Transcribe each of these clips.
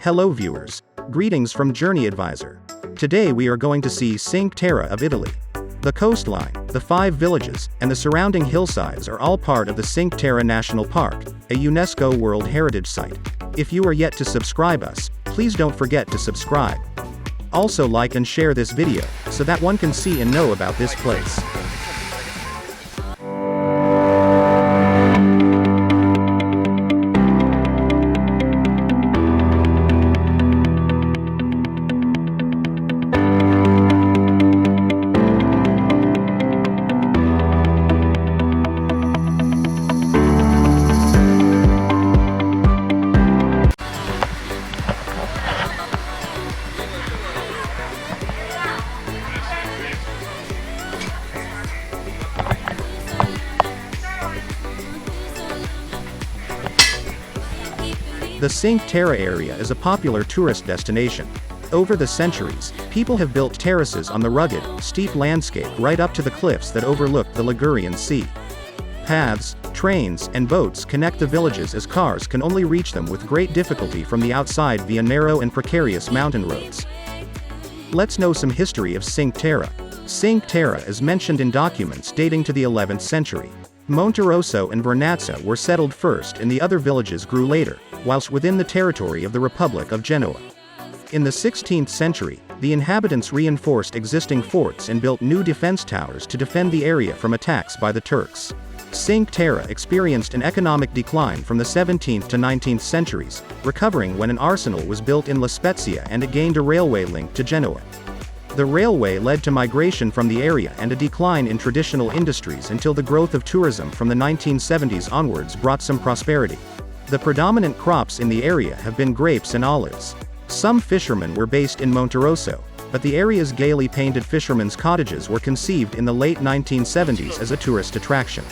Hello viewers. Greetings from Journey Advisor. Today we are going to see Cinque Terre of Italy. The coastline, the 5 villages, and the surrounding hillsides are all part of the Cinque Terre National Park, a UNESCO World Heritage Site. If you are yet to subscribe us, please don't forget to subscribe. Also like and share this video, so that one can see and know about this place. The Cinque Terre area is a popular tourist destination. Over the centuries, people have built terraces on the rugged, steep landscape right up to the cliffs that overlook the Ligurian Sea. Paths, trains, and boats connect the villages as cars can only reach them with great difficulty from the outside via narrow and precarious mountain roads. Let's know some history of Cinque Terre. Cinque Terre is mentioned in documents dating to the 11th century. Monterosso and Vernazza were settled first and the other villages grew later, whilst within the territory of the Republic of Genoa. In the 16th century, the inhabitants reinforced existing forts and built new defense towers to defend the area from attacks by the Turks. Cinque Terre experienced an economic decline from the 17th to 19th centuries, recovering when an arsenal was built in La Spezia and it gained a railway link to Genoa. The railway led to migration from the area and a decline in traditional industries until the growth of tourism from the 1970s onwards brought some prosperity. The predominant crops in the area have been grapes and olives. Some fishermen were based in Monterosso, but the area's gaily painted fishermen's cottages were conceived in the late 1970s as a tourist attraction.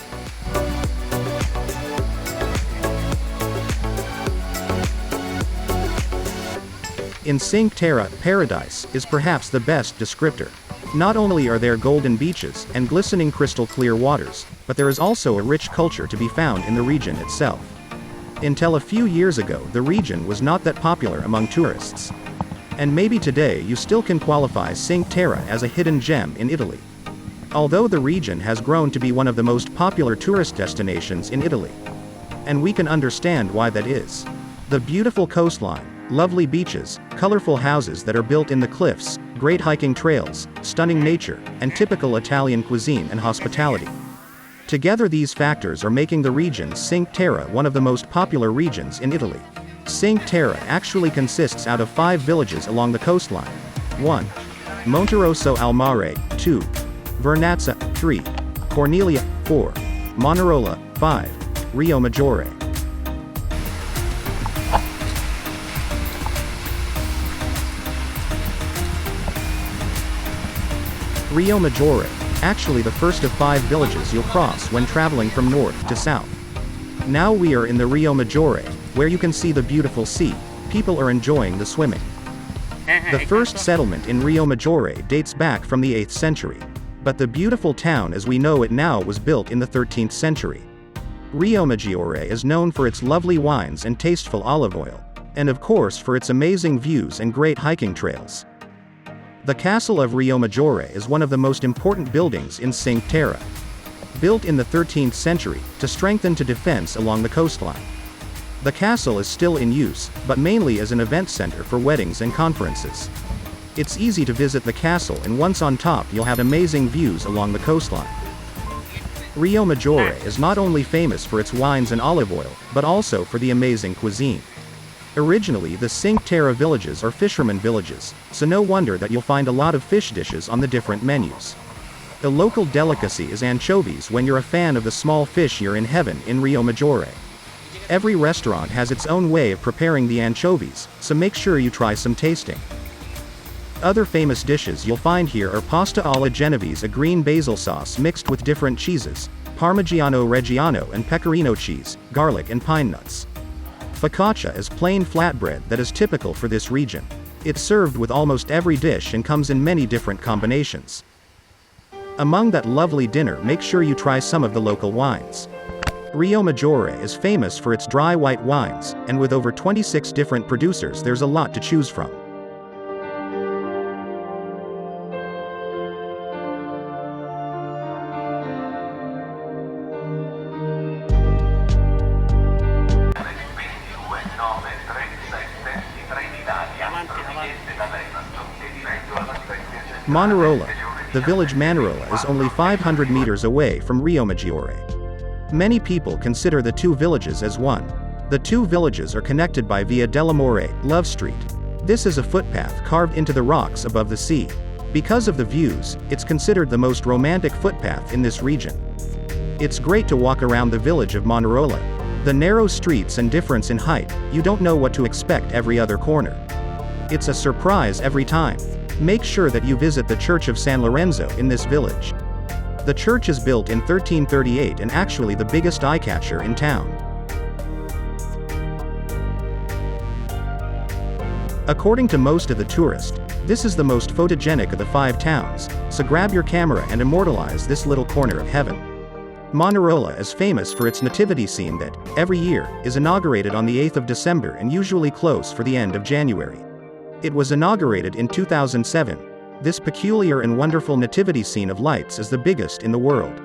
In Cinque Terre, paradise is perhaps the best descriptor. Not only are there golden beaches and glistening crystal clear waters, but there is also a rich culture to be found in the region itself. Until a few years ago, the region was not that popular among tourists. And maybe today you still can qualify Cinque Terre as a hidden gem in Italy. Although the region has grown to be one of the most popular tourist destinations in Italy. And we can understand why that is. The beautiful coastline, lovely beaches, colorful houses that are built in the cliffs, great hiking trails, stunning nature, and typical Italian cuisine and hospitality. Together these factors are making the region Cinque Terre one of the most popular regions in Italy. Cinque Terre actually consists out of 5 villages along the coastline. 1. Monterosso al Mare, 2. Vernazza, 3. Cornelia, 4. Manarola, 5. Riomaggiore. Riomaggiore, actually the first of 5 villages you'll cross when traveling from north to south. Now we are in the Riomaggiore, where you can see the beautiful sea. People are enjoying the swimming. The first settlement in Riomaggiore dates back from the 8th century. But the beautiful town as we know it now was built in the 13th century. Riomaggiore is known for its lovely wines and tasteful olive oil. And of course for its amazing views and great hiking trails. The Castle of Riomaggiore is one of the most important buildings in Cinque Terre. Built in the 13th century, to strengthen defense along the coastline. The castle is still in use, but mainly as an event center for weddings and conferences. It's easy to visit the castle and once on top you'll have amazing views along the coastline. Riomaggiore is not only famous for its wines and olive oil, but also for the amazing cuisine. Originally the Cinque Terre villages are fishermen villages, so no wonder that you'll find a lot of fish dishes on the different menus. The local delicacy is anchovies. When you're a fan of the small fish you're in heaven in Riomaggiore. Every restaurant has its own way of preparing the anchovies, so make sure you try some tasting. Other famous dishes you'll find here are pasta alla Genovese, a green basil sauce mixed with different cheeses, Parmigiano Reggiano and pecorino cheese, garlic and pine nuts. Focaccia is plain flatbread that is typical for this region. It's served with almost every dish and comes in many different combinations. Among that lovely dinner, make sure you try some of the local wines. Riomaggiore is famous for its dry white wines, and with over 26 different producers there's a lot to choose from. Manarola. The village Manarola is only 500 meters away from Riomaggiore. Many people consider the two villages as one. The two villages are connected by Via dell'Amore, Love Street. This is a footpath carved into the rocks above the sea. Because of the views, it's considered the most romantic footpath in this region. It's great to walk around the village of Manarola. The narrow streets and difference in height, you don't know what to expect every other corner. It's a surprise every time. Make sure that you visit the Church of San Lorenzo in this village. The church is built in 1338 and actually the biggest eye-catcher in town. According to most of the tourists, this is the most photogenic of the 5 towns, so grab your camera and immortalize this little corner of heaven. Manarola is famous for its nativity scene that, every year, is inaugurated on the 8th of December and usually closed for the end of January. It was inaugurated in 2007. This peculiar and wonderful nativity scene of lights is the biggest in the world.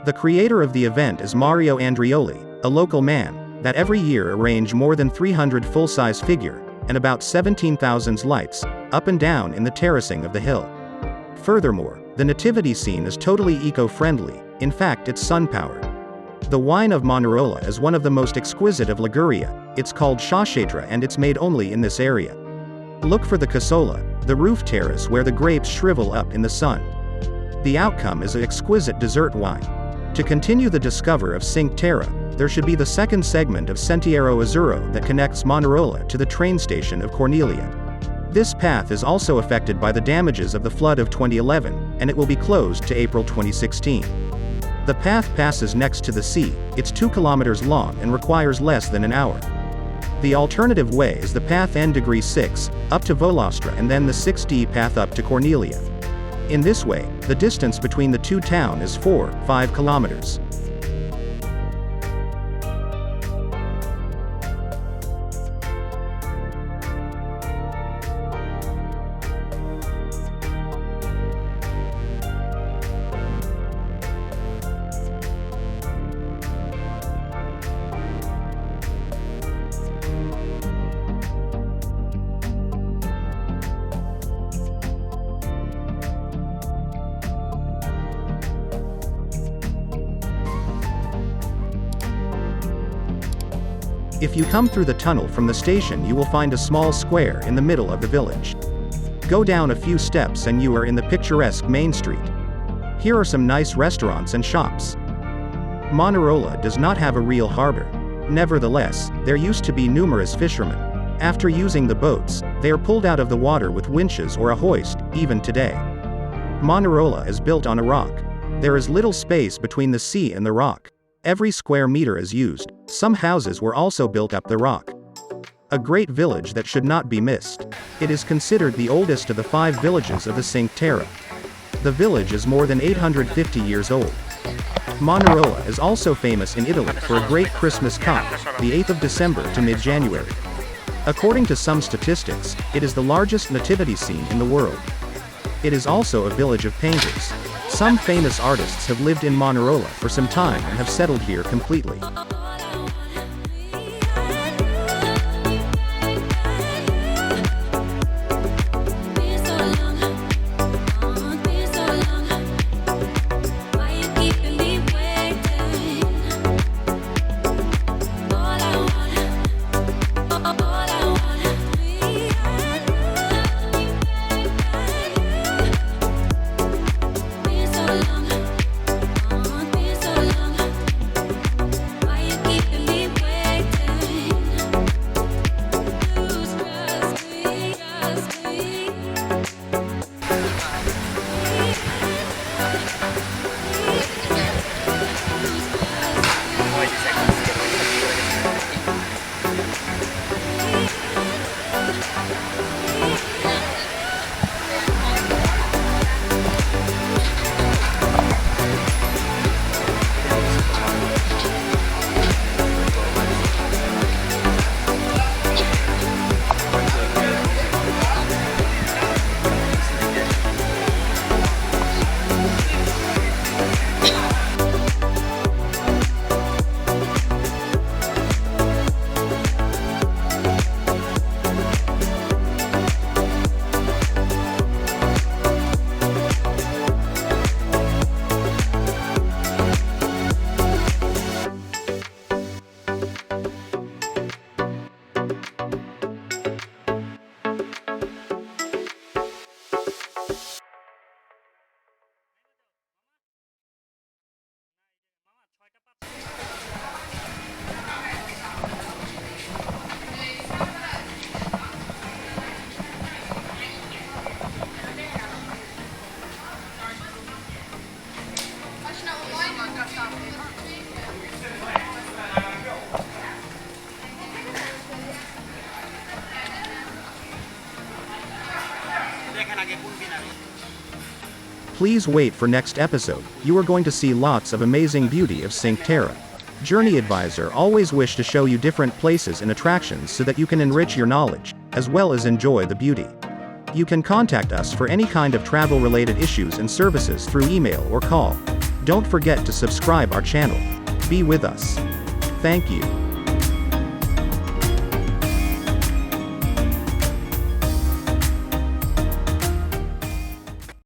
The creator of the event is Mario Andreoli, a local man, that every year arrange more than 300 full-size figure, and about 17,000 lights, up and down in the terracing of the hill. Furthermore, the nativity scene is totally eco-friendly, in fact it's sun-powered. The wine of Manarola is one of the most exquisite of Liguria, it's called Chascedra and it's made only in this area. Look for the cassola, the roof terrace where the grapes shrivel up in the sun. The outcome is an exquisite dessert wine. To continue the discover of Cinque Terre, there should be the second segment of Sentiero Azzurro that connects Manarola to the train station of Cornelia. This path is also affected by the damages of the flood of 2011, and it will be closed to April 2016. The path passes next to the sea, it's 2 kilometers long and requires less than an hour. The alternative way is the path N°6, up to Volostra and then the 6D path up to Cornelia. In this way, the distance between the two towns is 4-5 kilometers. If you come through the tunnel from the station you will find a small square in the middle of the village. Go down a few steps and you are in the picturesque main street. Here are some nice restaurants and shops. Manarola does not have a real harbor. Nevertheless, there used to be numerous fishermen. After using the boats, they are pulled out of the water with winches or a hoist, even today. Manarola is built on a rock. There is little space between the sea and the rock. Every square meter is used. Some houses were also built up the rock. A great village that should not be missed. It is considered the oldest of the 5 villages of the Cinque Terre. The village is more than 850 years old. Manarola is also famous in Italy for a great Christmas cup, the 8th of December to mid-January. According to some statistics, it is the largest nativity scene in the world. It is also a village of painters. Some famous artists have lived in Manarola for some time and have settled here completely. Please wait for next episode, you are going to see lots of amazing beauty of Cinque Terre. Journey Advisor always wish to show you different places and attractions so that you can enrich your knowledge, as well as enjoy the beauty. You can contact us for any kind of travel-related issues and services through email or call. Don't forget to subscribe our channel. Be with us. Thank you.